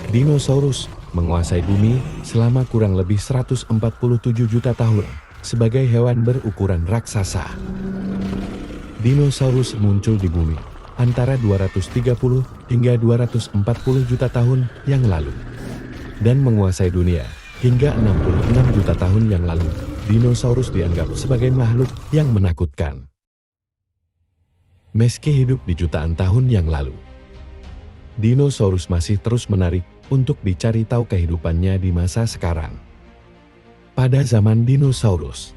Dinosaurus menguasai bumi selama kurang lebih 147 juta tahun sebagai hewan berukuran raksasa. Dinosaurus muncul di bumi antara 230 hingga 240 juta tahun yang lalu dan menguasai dunia hingga 66 juta tahun yang lalu. Dinosaurus dianggap sebagai makhluk yang menakutkan. Meski hidup di jutaan tahun yang lalu, dinosaurus masih terus menarik untuk dicari tahu kehidupannya di masa sekarang. Pada zaman dinosaurus,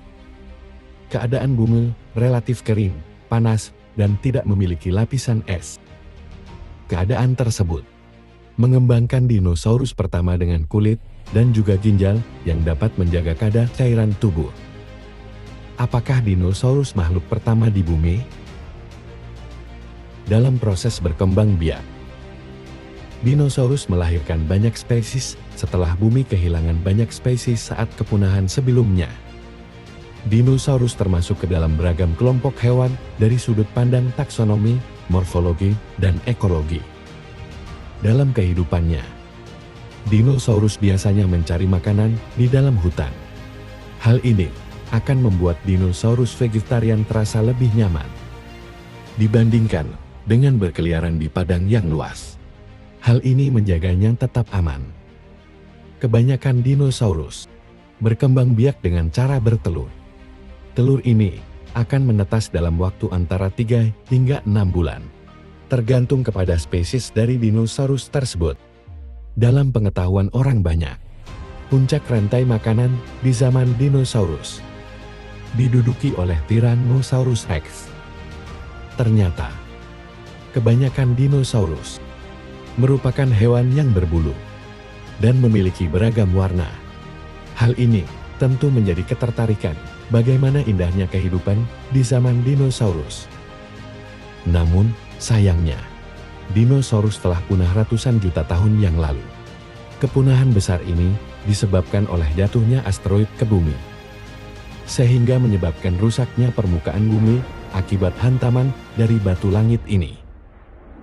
keadaan bumi relatif kering, panas, dan tidak memiliki lapisan es. Keadaan tersebut mengembangkan dinosaurus pertama dengan kulit dan juga ginjal yang dapat menjaga kadar cairan tubuh. Apakah dinosaurus makhluk pertama di bumi? Dalam proses berkembang biak, dinosaurus melahirkan banyak spesies setelah bumi kehilangan banyak spesies saat kepunahan sebelumnya. Dinosaurus termasuk ke dalam beragam kelompok hewan dari sudut pandang taksonomi, morfologi, dan ekologi. Dalam kehidupannya, dinosaurus biasanya mencari makanan di dalam hutan. Hal ini akan membuat dinosaurus vegetarian terasa lebih nyaman dibandingkan dengan berkeliaran di padang yang luas. Hal ini menjaganya tetap aman. Kebanyakan dinosaurus berkembang biak dengan cara bertelur. Telur ini akan menetas dalam waktu antara 3 hingga 6 bulan, tergantung kepada spesies dari dinosaurus tersebut. Dalam pengetahuan orang banyak, puncak rantai makanan di zaman dinosaurus diduduki oleh Tyrannosaurus Rex. Ternyata, kebanyakan dinosaurus merupakan hewan yang berbulu dan memiliki beragam warna. Hal ini tentu menjadi ketertarikan bagaimana indahnya kehidupan di zaman dinosaurus. Namun, sayangnya, dinosaurus telah punah ratusan juta tahun yang lalu. Kepunahan besar ini disebabkan oleh jatuhnya asteroid ke bumi, sehingga menyebabkan rusaknya permukaan bumi akibat hantaman dari batu langit ini.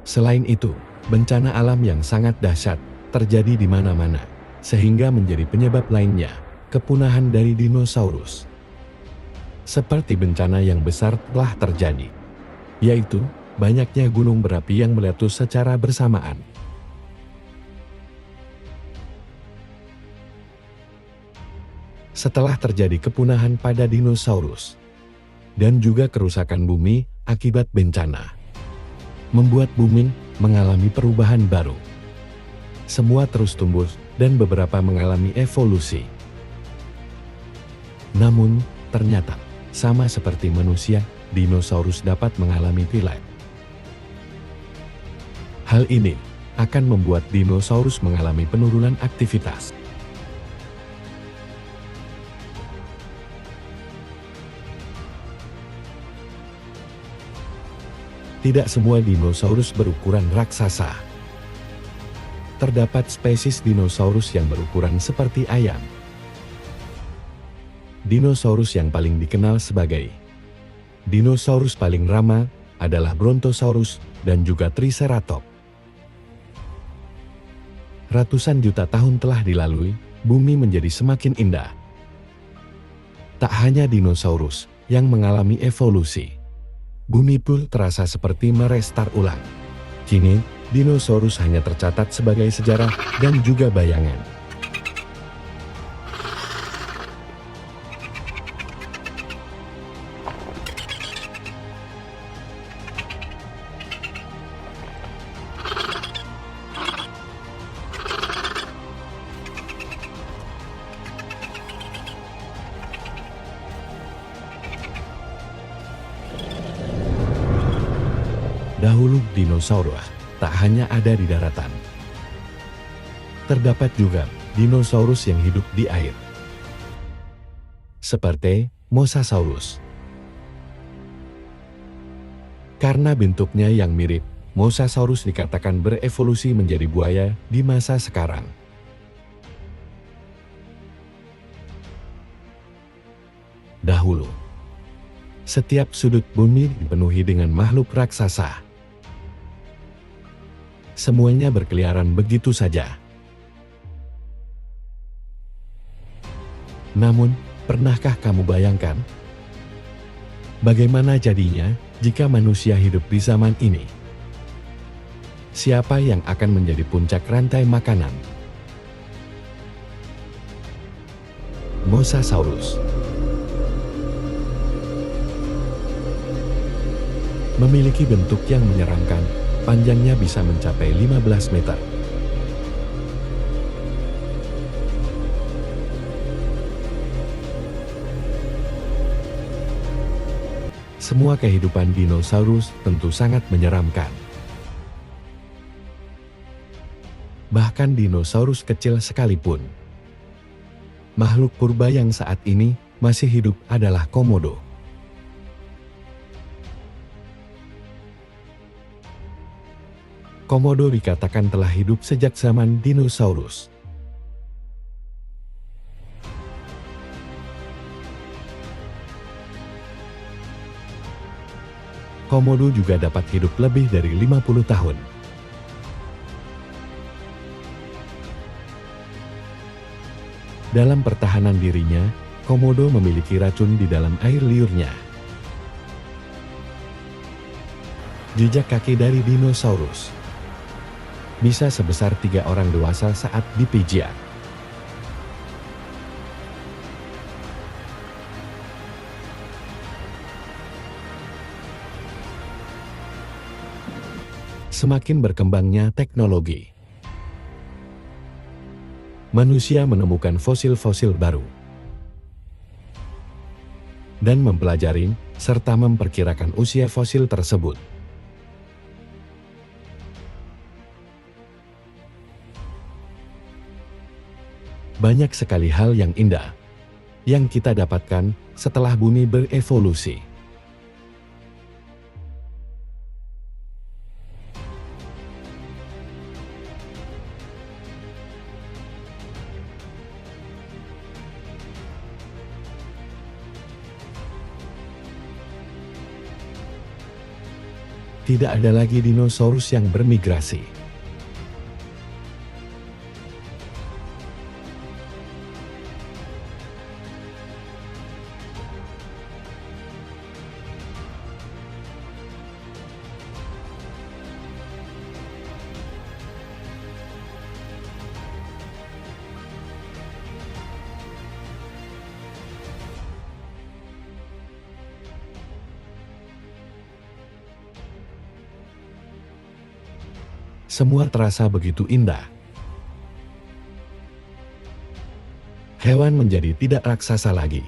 Selain itu, bencana alam yang sangat dahsyat terjadi di mana-mana, sehingga menjadi penyebab lainnya kepunahan dari dinosaurus. Seperti bencana yang besar telah terjadi, yaitu banyaknya gunung berapi yang meletus secara bersamaan. Setelah terjadi kepunahan pada dinosaurus, dan juga kerusakan bumi akibat bencana, membuat bumi mengalami perubahan baru. Semua terus tumbuh dan beberapa mengalami evolusi. Namun, ternyata, sama seperti manusia, dinosaurus dapat mengalami pilek. Hal ini akan membuat dinosaurus mengalami penurunan aktivitas. Tidak semua dinosaurus berukuran raksasa. Terdapat spesies dinosaurus yang berukuran seperti ayam. Dinosaurus yang paling dikenal sebagai dinosaurus paling ramah adalah Brontosaurus dan juga Triceratops. Ratusan juta tahun telah dilalui, bumi menjadi semakin indah. Tak hanya dinosaurus yang mengalami evolusi, bumi pun terasa seperti merestart ulang. Kini, dinosaurus hanya tercatat sebagai sejarah dan juga bayangan. Dahulu dinosaurus tak hanya ada di daratan. Terdapat juga dinosaurus yang hidup di air, seperti Mosasaurus. Karena bentuknya yang mirip, Mosasaurus dikatakan berevolusi menjadi buaya di masa sekarang. Dahulu, setiap sudut bumi dipenuhi dengan makhluk raksasa. Semuanya berkeliaran begitu saja, Namun, pernahkah kamu bayangkan bagaimana jadinya jika manusia hidup di zaman ini? Siapa yang akan menjadi puncak rantai makanan? Mosasaurus memiliki bentuk yang menyeramkan, panjangnya bisa mencapai 15 meter. Semua kehidupan dinosaurus tentu sangat menyeramkan. Bahkan dinosaurus kecil sekalipun. Makhluk purba yang saat ini masih hidup adalah komodo. Komodo dikatakan telah hidup sejak zaman dinosaurus. Komodo juga dapat hidup lebih dari 50 tahun. Dalam pertahanan dirinya, komodo memiliki racun di dalam air liurnya. Jejak kaki dari dinosaurus bisa sebesar 3 orang dewasa saat dipijak. Semakin berkembangnya teknologi, manusia menemukan fosil-fosil baru dan mempelajari serta memperkirakan usia fosil tersebut. Banyak sekali hal yang indah yang kita dapatkan setelah bumi berevolusi. Tidak ada lagi dinosaurus yang bermigrasi. Semua terasa begitu indah. Hewan menjadi tidak raksasa lagi.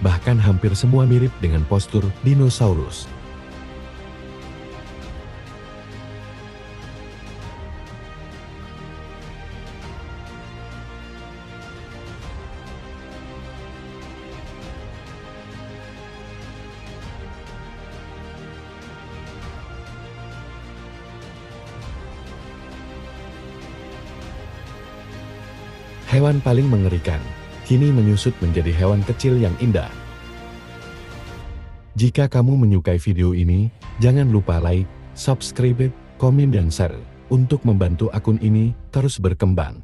Bahkan hampir semua mirip dengan postur dinosaurus. Hewan paling mengerikan kini menyusut menjadi hewan kecil yang indah. Jika kamu menyukai video ini, jangan lupa like, subscribe, komen dan share untuk membantu akun ini terus berkembang.